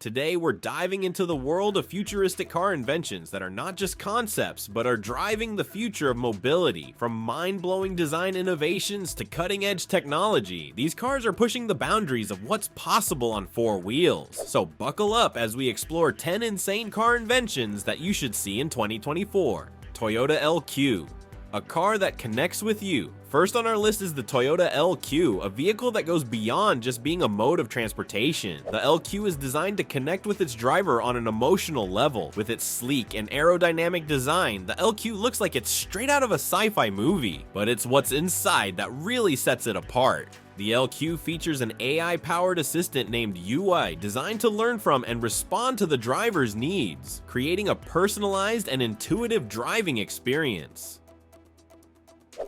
Today we're diving into the world of futuristic car inventions that are not just concepts, but are driving the future of mobility. From mind-blowing design innovations to cutting-edge technology, these cars are pushing the boundaries of what's possible on four wheels. So buckle up as we explore 10 insane car inventions that you should see in 2024. Toyota LQ, a car that connects with you. First on our list is the Toyota LQ, a vehicle that goes beyond just being a mode of transportation. The LQ is designed to connect with its driver on an emotional level. With its sleek and aerodynamic design, the LQ looks like it's straight out of a sci-fi movie, but it's what's inside that really sets it apart. The LQ features an AI-powered assistant named UI designed to learn from and respond to the driver's needs, creating a personalized and intuitive driving experience.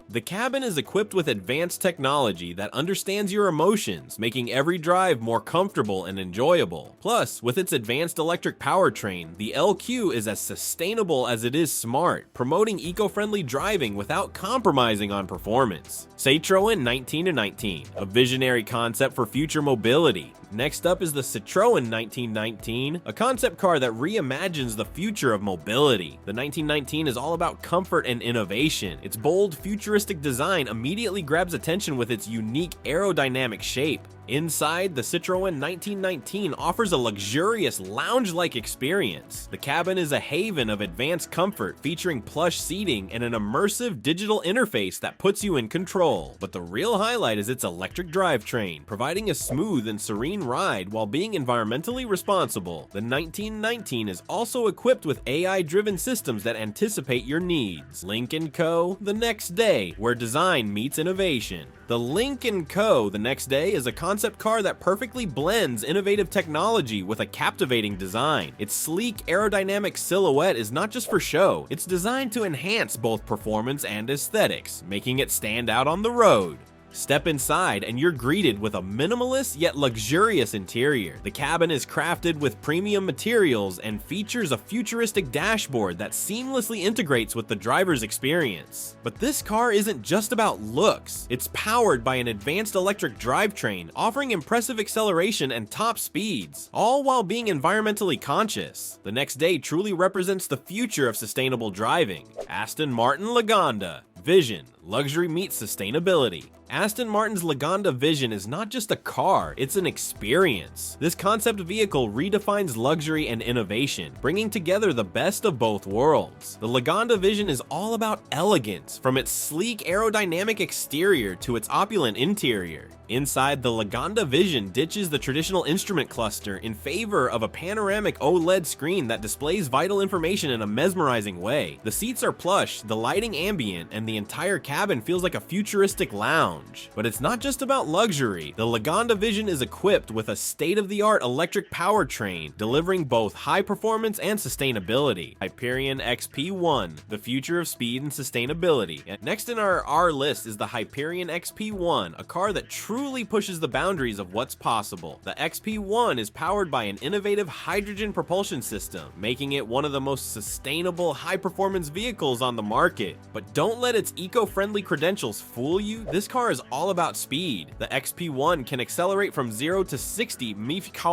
The cabin is equipped with advanced technology that understands your emotions, making every drive more comfortable and enjoyable. Plus, with its advanced electric powertrain, the LQ is as sustainable as it is smart, promoting eco-friendly driving without compromising on performance. Citroën 1919, a visionary concept for future mobility. Next up is the Citroën 1919, a concept car that reimagines the future of mobility. The 1919 is all about comfort and innovation. Its bold, futuristic design immediately grabs attention with its unique aerodynamic shape. Inside, the Citroën 1919 offers a luxurious lounge-like experience. The cabin is a haven of advanced comfort, featuring plush seating and an immersive digital interface that puts you in control. But the real highlight is its electric drivetrain, providing a smooth and serene ride while being environmentally responsible. The 1919 is also equipped with AI-driven systems that anticipate your needs. Link & Co. The Next Day, where design meets innovation. The Link & Co. The Next Day is a concept car that perfectly blends innovative technology with a captivating design. Its sleek, aerodynamic silhouette is not just for show, it's designed to enhance both performance and aesthetics, making it stand out on the road. Step inside and you're greeted with a minimalist yet luxurious interior. The cabin is crafted with premium materials and features a futuristic dashboard that seamlessly integrates with the driver's experience. But this car isn't just about looks. It's powered by an advanced electric drivetrain, offering impressive acceleration and top speeds, all while being environmentally conscious. The Next Day truly represents the future of sustainable driving. Aston Martin Lagonda. Vision, luxury meets sustainability. Aston Martin's Lagonda Vision is not just a car, it's an experience. This concept vehicle redefines luxury and innovation, bringing together the best of both worlds. The Lagonda Vision is all about elegance, from its sleek aerodynamic exterior to its opulent interior. Inside, the Lagonda Vision ditches the traditional instrument cluster in favor of a panoramic OLED screen that displays vital information in a mesmerizing way. The seats are plush, the lighting ambient, and the entire cabin feels like a futuristic lounge. But it's not just about luxury. The Lagonda Vision is equipped with a state-of-the-art electric powertrain, delivering both high performance and sustainability. Hyperion XP1, the future of speed and sustainability. And next in our list is the Hyperion XP1, a car that truly pushes the boundaries of what's possible. The XP1 is powered by an innovative hydrogen propulsion system, making it one of the most sustainable high-performance vehicles on the market. But don't let its eco-friendly credentials fool you. This car is all about speed. The XP1 can accelerate from 0 to 60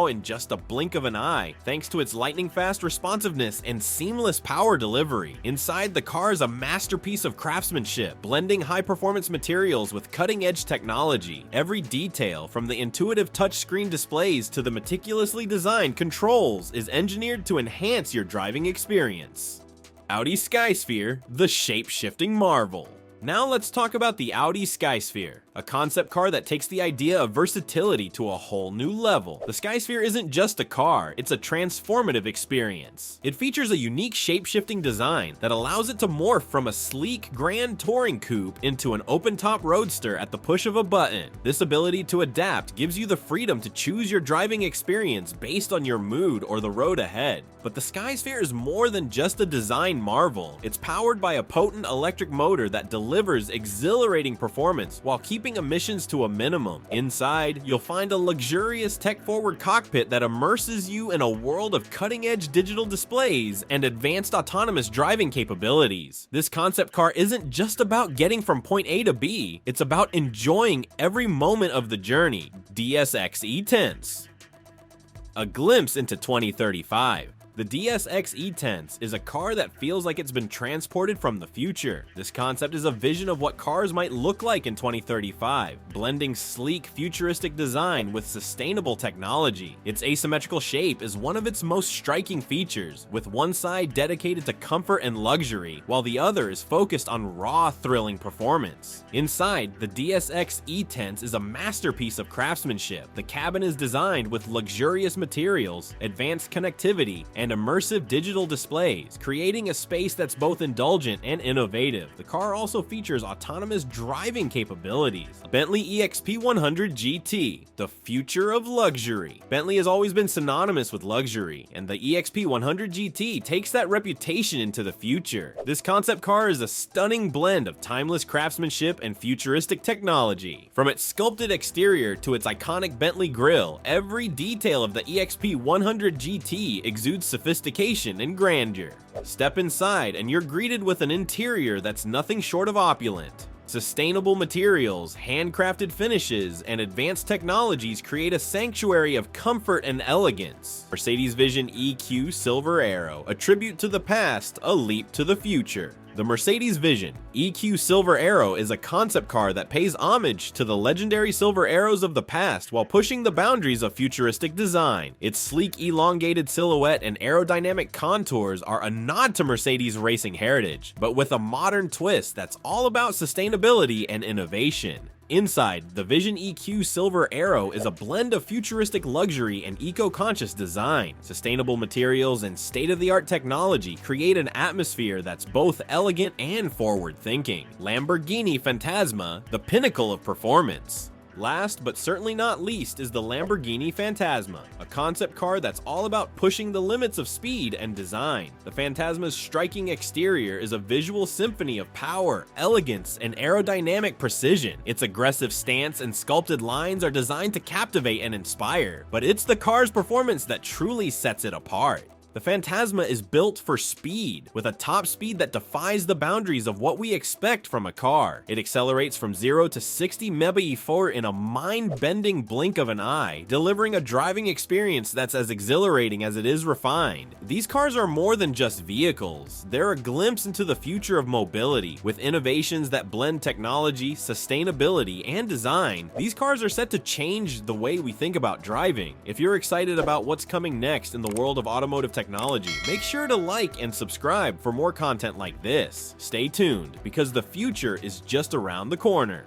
in just a blink of an eye, thanks to its lightning-fast responsiveness and seamless power delivery. Inside, the car is a masterpiece of craftsmanship, blending high-performance materials with cutting-edge technology. Every detail, from the intuitive touchscreen displays to the meticulously designed controls, is engineered to enhance your driving experience. Audi Skysphere, the shape-shifting marvel. Now let's talk about the Audi Skysphere, a concept car that takes the idea of versatility to a whole new level. The Skysphere isn't just a car, it's a transformative experience. It features a unique shape-shifting design that allows it to morph from a sleek, grand touring coupe into an open-top roadster at the push of a button. This ability to adapt gives you the freedom to choose your driving experience based on your mood or the road ahead. But the Skysphere is more than just a design marvel. It's powered by a potent electric motor that delivers exhilarating performance while keeping emissions to a minimum. Inside, you'll find a luxurious tech-forward cockpit that immerses you in a world of cutting-edge digital displays and advanced autonomous driving capabilities. This concept car isn't just about getting from point A to B, it's about enjoying every moment of the journey. DSX E-Tense. A glimpse into 2035. The DSX E-Tense is a car that feels like it's been transported from the future. This concept is a vision of what cars might look like in 2035, blending sleek, futuristic design with sustainable technology. Its asymmetrical shape is one of its most striking features, with one side dedicated to comfort and luxury, while the other is focused on raw, thrilling performance. Inside, the DSX E-Tense is a masterpiece of craftsmanship. The cabin is designed with luxurious materials, advanced connectivity, and immersive digital displays, creating a space that's both indulgent and innovative. The car also features autonomous driving capabilities. Bentley EXP100 GT, the future of luxury. Bentley has always been synonymous with luxury, and the EXP100 GT takes that reputation into the future. This concept car is a stunning blend of timeless craftsmanship and futuristic technology. From its sculpted exterior to its iconic Bentley grille, every detail of the EXP100 GT exudes sophistication and grandeur. Step inside and you're greeted with an interior that's nothing short of opulent. Sustainable materials, handcrafted finishes, and advanced technologies create a sanctuary of comfort and elegance. Mercedes Vision EQ Silver Arrow, a tribute to the past, a leap to the future. The Mercedes Vision EQ Silver Arrow is a concept car that pays homage to the legendary Silver Arrows of the past while pushing the boundaries of futuristic design. Its sleek, elongated silhouette and aerodynamic contours are a nod to Mercedes' racing heritage, but with a modern twist that's all about sustainability and innovation. Inside, the Vision EQ Silver Arrow is a blend of futuristic luxury and eco-conscious design. Sustainable materials and state-of-the-art technology create an atmosphere that's both elegant and forward-thinking. Lamborghini Fantasma, the pinnacle of performance. Last but certainly not least is the Lamborghini Fantasma, a concept car that's all about pushing the limits of speed and design. The Fantasma's striking exterior is a visual symphony of power, elegance, and aerodynamic precision. Its aggressive stance and sculpted lines are designed to captivate and inspire, but it's the car's performance that truly sets it apart. The Fantasma is built for speed, with a top speed that defies the boundaries of what we expect from a car. It accelerates from 0 to 60 mph in a mind-bending blink of an eye, delivering a driving experience that's as exhilarating as it is refined. These cars are more than just vehicles. They're a glimpse into the future of mobility, with innovations that blend technology, sustainability, and design. These cars are set to change the way we think about driving. If you're excited about what's coming next in the world of automotive technology, make sure to like and subscribe for more content like this. Stay tuned, because the future is just around the corner.